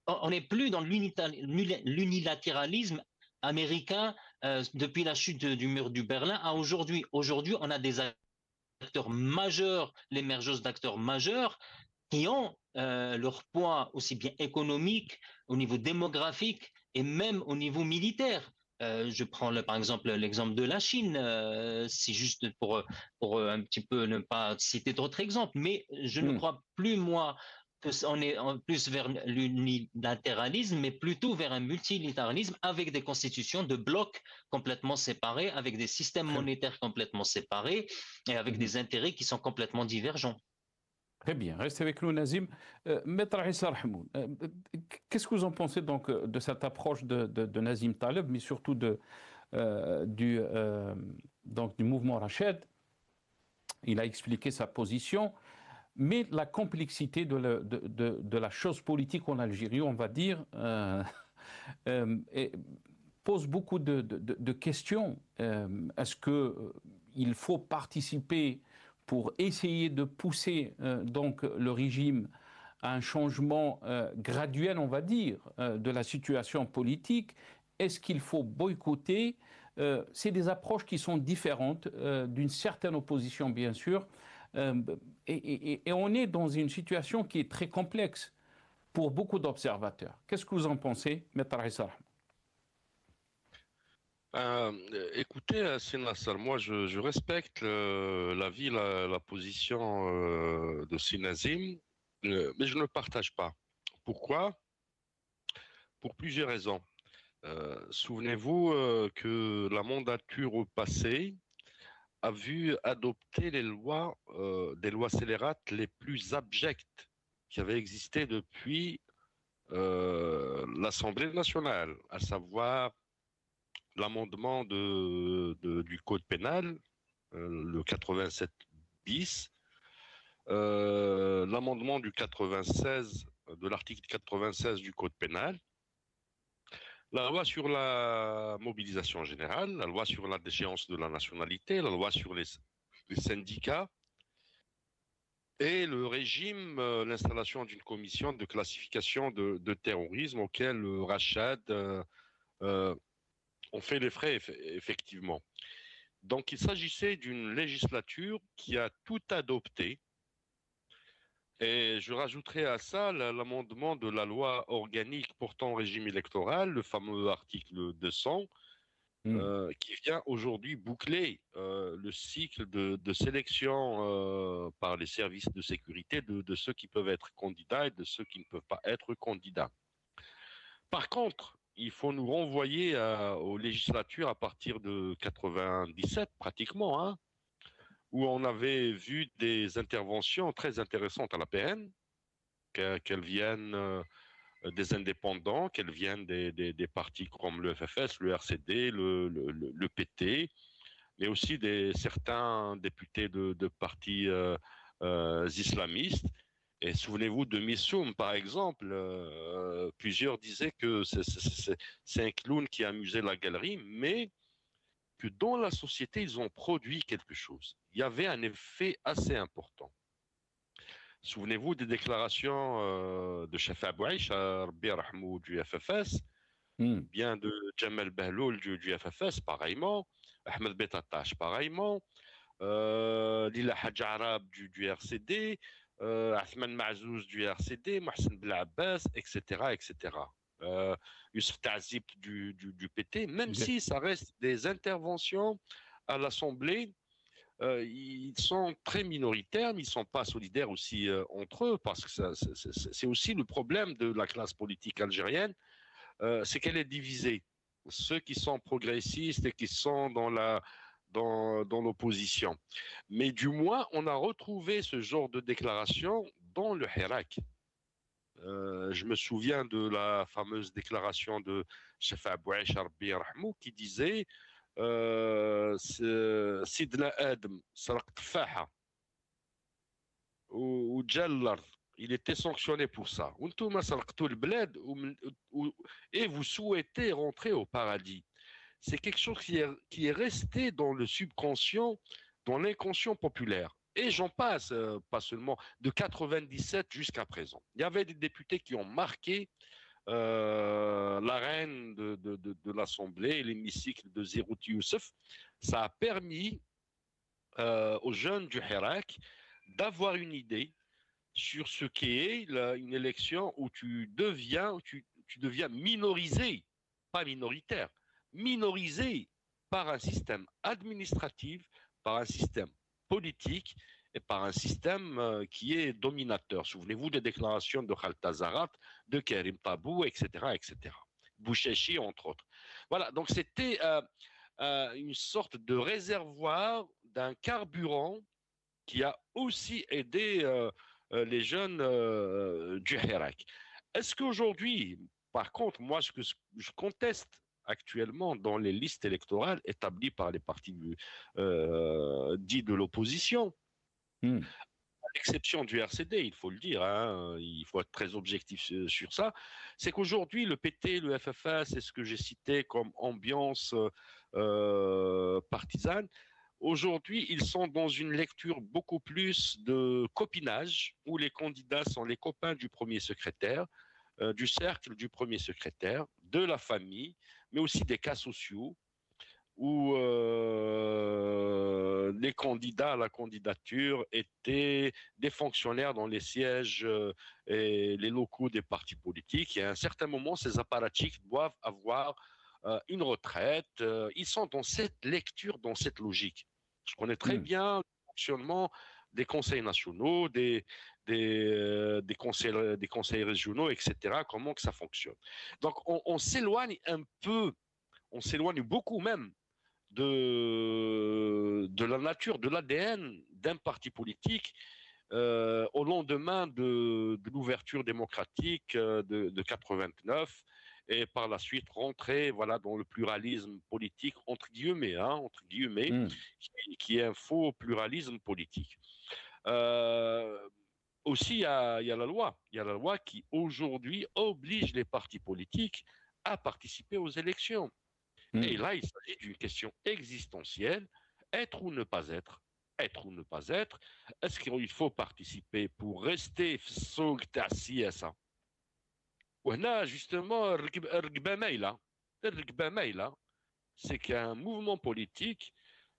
On n'est plus dans l'unilatéralisme américain depuis la chute du mur du Berlin à aujourd'hui. Aujourd'hui, on a des acteurs majeurs, l'émergence d'acteurs majeurs qui ont leur poids aussi bien économique, au niveau démographique et même au niveau militaire. Je prends par exemple l'exemple de la Chine, c'est juste pour un petit peu ne pas citer d'autres exemples, mais je ne crois plus, moi, qu'on est plus vers l'unilatéralisme, mais plutôt vers un multilatéralisme avec des constitutions de blocs complètement séparés, avec des systèmes monétaires complètement séparés et avec des intérêts qui sont complètement divergents. Très bien, restez avec nous, Nazim. Maître Issa Rahmoun, qu'est-ce que vous en pensez donc de cette approche de Nazim Taleb, mais surtout du mouvement Rachid? Il a expliqué sa position, mais la complexité de la chose politique en Algérie, on va dire, pose beaucoup de questions. Est-ce qu'il faut participer pour essayer de pousser donc le régime à un changement graduel, on va dire, de la situation politique? Est-ce qu'il faut boycotter? C'est des approches qui sont différentes, d'une certaine opposition, bien sûr, et on est dans une situation qui est très complexe pour beaucoup d'observateurs. Qu'est-ce que vous en pensez, Maître Issa? Écoutez, Nasser, moi je respecte l'avis, la position de Nazim, mais je ne le partage pas. Pourquoi? Pour plusieurs raisons. Souvenez-vous que la mandature passée a vu adopter des lois scélérates les plus abjectes qui avaient existé depuis l'Assemblée nationale, à savoir l'amendement du Code pénal, le 87 bis, l'amendement du 96, de l'article 96 du Code pénal, la loi sur la mobilisation générale, la loi sur la déchéance de la nationalité, la loi sur les syndicats, et le régime, l'installation d'une commission de classification de terrorisme auquel Rachid ont fait les frais, effectivement. Donc il s'agissait d'une législature qui a tout adopté. Et je rajouterai à ça l'amendement de la loi organique portant régime électoral, le fameux article 200, qui vient aujourd'hui boucler le cycle de sélection par les services de sécurité de ceux qui peuvent être candidats et de ceux qui ne peuvent pas être candidats. Par contre, il faut nous renvoyer aux législatures à partir de 97 pratiquement, hein, où on avait vu des interventions très intéressantes à la PN, qu'elles viennent des indépendants, qu'elles viennent des partis comme le FFS, le RCD, le PT, mais aussi certains députés de partis islamistes. Et souvenez-vous de Missoum, par exemple, plusieurs disaient que c'est un clown qui amusait la galerie, mais que dans la société, ils ont produit quelque chose. Il y avait un effet assez important. Souvenez-vous des déclarations de Chef Abou Aïcha, Rabbi Rahmou du FFS, bien de Jamal Bahloul du FFS, pareillement, Ahmed Betatash, pareillement, Lila Hadj Arab du RCD, Ahmed Mazouz du RCD, Mohsen Blabbas, etc., etc. Youssef Ta'zib du PT, même si ça reste des interventions à l'Assemblée, ils sont très minoritaires, mais ils ne sont pas solidaires aussi entre eux, parce que c'est aussi le problème de la classe politique algérienne, c'est qu'elle est divisée. Ceux qui sont progressistes et qui sont dans l'opposition. Mais du moins, on a retrouvé ce genre de déclaration dans le Hirak. Je me souviens de la fameuse déclaration de Chef Abou Aïcha Rabbi Rahmou qui disait Sidna Adam saraq tfaha ou Jallar, il était sanctionné pour ça. Et vous souhaitez rentrer au paradis. C'est quelque chose qui est resté dans le subconscient, dans l'inconscient populaire. Et j'en passe, pas seulement de 97 jusqu'à présent. Il y avait des députés qui ont marqué l'arène de l'Assemblée, l'hémicycle de Zerouti Youssef. Ça a permis aux jeunes du Hirak d'avoir une idée sur ce qu'est une élection où tu deviens minorisé, pas minoritaire, minorisé par un système administratif, par un système politique et par un système qui est dominateur. Souvenez-vous des déclarations de Khaled Tazarat, de Karim Tabou, etc., etc. Bouchechi, entre autres. Voilà, donc c'était une sorte de réservoir d'un carburant qui a aussi aidé les jeunes du Hirak. Est-ce qu'aujourd'hui, par contre, moi, ce que je conteste actuellement dans les listes électorales établies par les partis dits de l'opposition, à l'exception du RCD, il faut le dire, hein, il faut être très objectif sur ça, c'est qu'aujourd'hui, le PT, le FFS, c'est ce que j'ai cité comme ambiance partisane, aujourd'hui, ils sont dans une lecture beaucoup plus de copinage, où les candidats sont les copains du premier secrétaire, du cercle du premier secrétaire, de la famille, mais aussi des cas sociaux, où les candidats à la candidature étaient des fonctionnaires dans les sièges et les locaux des partis politiques. Et à un certain moment, ces apparatchiks doivent avoir une retraite. Ils sont dans cette lecture, dans cette logique. Je connais très bien le fonctionnement des conseils nationaux, des conseils régionaux, etc., comment que ça fonctionne. Donc, on s'éloigne un peu, on s'éloigne beaucoup même de la nature, de l'ADN d'un parti politique au lendemain de l'ouverture démocratique de 89 et par la suite rentrer voilà, dans le pluralisme politique, entre guillemets, qui est un faux pluralisme politique. Aussi, il y a la loi. Il y a la loi qui, aujourd'hui, oblige les partis politiques à participer aux élections. Et là, il s'agit d'une question existentielle. Être ou ne pas être? Être ou ne pas être? Est-ce qu'il faut participer pour rester assis à ça? Justement, c'est qu'un mouvement politique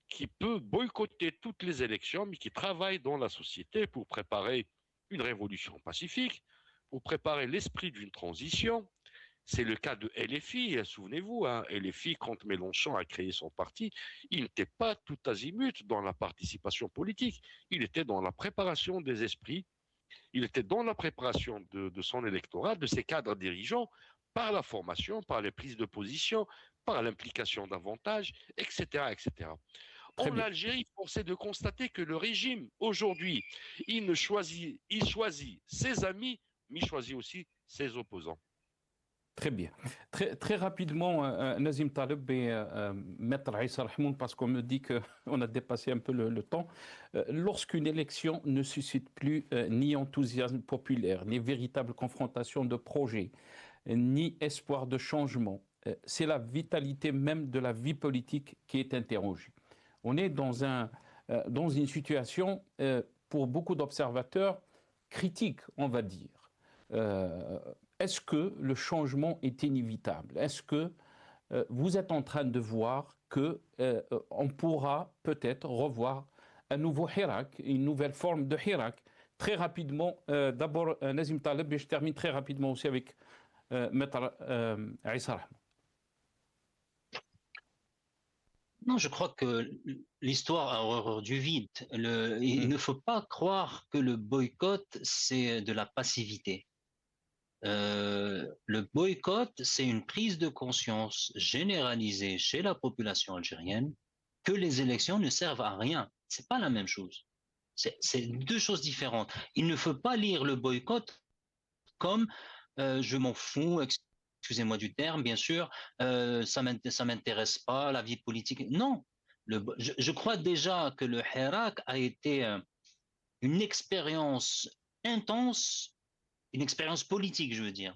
qui peut boycotter toutes les élections, mais qui travaille dans la société pour préparer une révolution pacifique, pour préparer l'esprit d'une transition. C'est le cas de LFI, souvenez-vous, hein, LFI, quand Mélenchon a créé son parti, il n'était pas tout azimut dans la participation politique, il était dans la préparation des esprits, il était dans la préparation de son électorat, de ses cadres dirigeants, par la formation, par les prises de position, par l'implication davantage, etc., etc. En Algérie, force est de constater que le régime, aujourd'hui, il choisit ses amis, mais il choisit aussi ses opposants. Très bien. Très rapidement, Nazim Taleb et Maître Aïssa Rahmoun, parce qu'on me dit qu'on a dépassé un peu le temps. Lorsqu'une élection ne suscite plus ni enthousiasme populaire, ni véritable confrontation de projets, ni espoir de changement, c'est la vitalité même de la vie politique qui est interrogée. On est dans une situation, pour beaucoup d'observateurs, critique, on va dire. Est-ce que le changement est inévitable? Est-ce que vous êtes en train de voir qu'on pourra peut-être revoir un nouveau Hirak, une nouvelle forme de Hirak? Très rapidement, d'abord Nazim Taleb, et je termine très rapidement aussi avec Maître Aïssa Rahmoun. Non, je crois que l'histoire a horreur du vide. Il ne faut pas croire que le boycott, c'est de la passivité. Le boycott, c'est une prise de conscience généralisée chez la population algérienne que les élections ne servent à rien. C'est pas la même chose. C'est deux choses différentes. Il ne faut pas lire le boycott comme je m'en fous, excusez-moi du terme, bien sûr, ça m'intéresse pas, la vie politique. Non, je crois déjà que le Hirak a été une expérience intense, une expérience politique, je veux dire,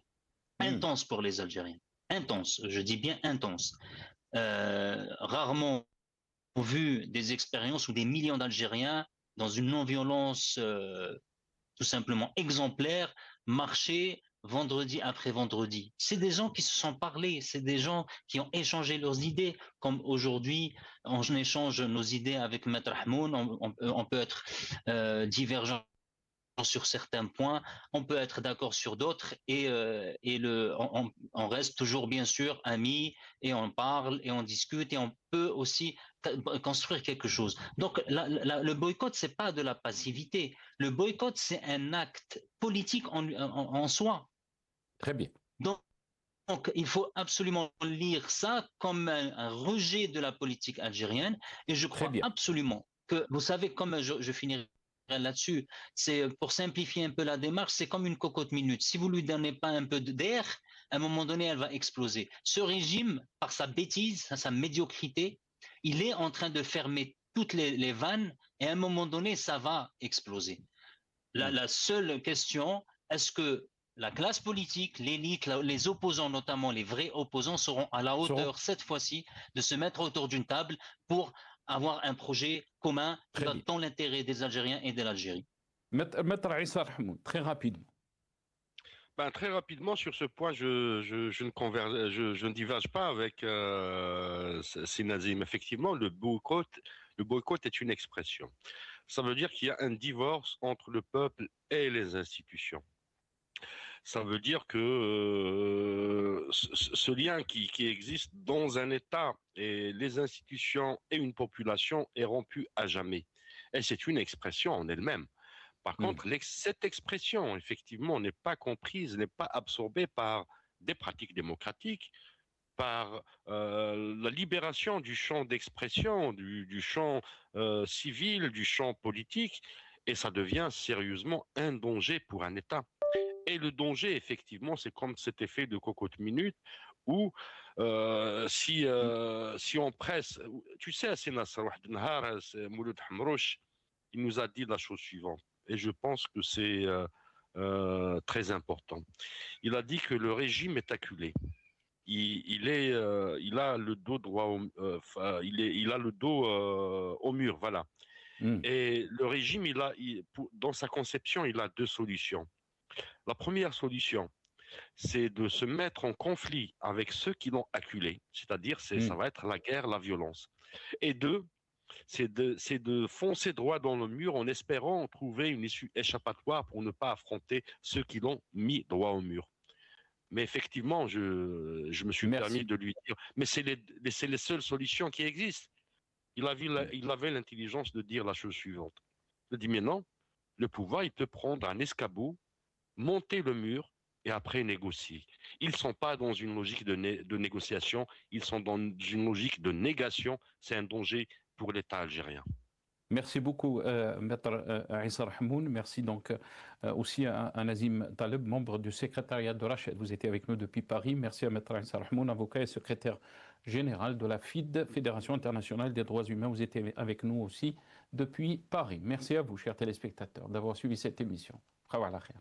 intense pour les Algériens. Intense, je dis bien intense. Rarement vu des expériences où des millions d'Algériens, dans une non-violence tout simplement exemplaire, marcher vendredi après vendredi. C'est des gens qui se sont parlé, c'est des gens qui ont échangé leurs idées, comme aujourd'hui, on échange nos idées avec Maître Rahmoun, on peut être divergent sur certains points, on peut être d'accord sur d'autres et on reste toujours bien sûr amis et on parle et on discute et on peut aussi construire quelque chose. Donc le boycott, c'est pas de la passivité. Le boycott, c'est un acte politique en soi. Très bien. Donc, il faut absolument lire ça comme un rejet de la politique algérienne et je crois absolument que, vous savez, comme je finirai là-dessus, c'est pour simplifier un peu la démarche, c'est comme une cocotte minute. Si vous lui donnez pas un peu d'air, à un moment donné, elle va exploser. Ce régime, par sa bêtise, sa médiocrité, il est en train de fermer toutes les vannes et à un moment donné, ça va exploser. La seule question, est-ce que la classe politique, l'élite, les opposants, notamment les vrais opposants, seront à la hauteur cette fois-ci de se mettre autour d'une table pour avoir un projet commun qui va dans l'intérêt des Algériens et de l'Algérie. Maître Aïssa Rahmoun, très rapidement. Très rapidement, sur ce point, je ne diverge pas avec Nazim. Effectivement, le boycott est une expression. Ça veut dire qu'il y a un divorce entre le peuple et les institutions. Ça veut dire que ce lien qui existe dans un État et les institutions et une population est rompu à jamais. Et c'est une expression en elle-même. Par contre, cette expression, effectivement, n'est pas comprise, n'est pas absorbée par des pratiques démocratiques, par la libération du champ d'expression, du champ civil, du champ politique, et ça devient sérieusement un danger pour un État. Et le danger, effectivement, c'est comme cet effet de cocotte minute où si on presse, tu sais, Mouloud Hamrouch, il nous a dit la chose suivante, et je pense que c'est très important. Il a dit que le régime est acculé. Il a le dos droit, il a le dos au mur, voilà. Et le régime, dans sa conception, il a deux solutions. La première solution, c'est de se mettre en conflit avec ceux qui l'ont acculé, c'est-à-dire ça va être la guerre, la violence. Et deux, c'est de foncer droit dans le mur en espérant trouver une issue échappatoire pour ne pas affronter ceux qui l'ont mis droit au mur. Mais effectivement, je me suis permis de lui dire, mais c'est les seules solutions qui existent. Il avait l'intelligence de dire la chose suivante. Il dit, mais non, le pouvoir, il peut prendre un escabeau, monter le mur et après négocier. Ils ne sont pas dans une logique de négociation, ils sont dans une logique de négation. C'est un danger pour l'État algérien. Merci beaucoup, Maître Issa Rahmoun. Merci donc aussi à Nazim Taleb, membre du secrétariat de Rached. Vous étiez avec nous depuis Paris. Merci à Maître Issa Rahmoun, avocat et secrétaire général de la FID, Fédération internationale des droits humains. Vous étiez avec nous aussi depuis Paris. Merci à vous, chers téléspectateurs, d'avoir suivi cette émission. Khawala khair.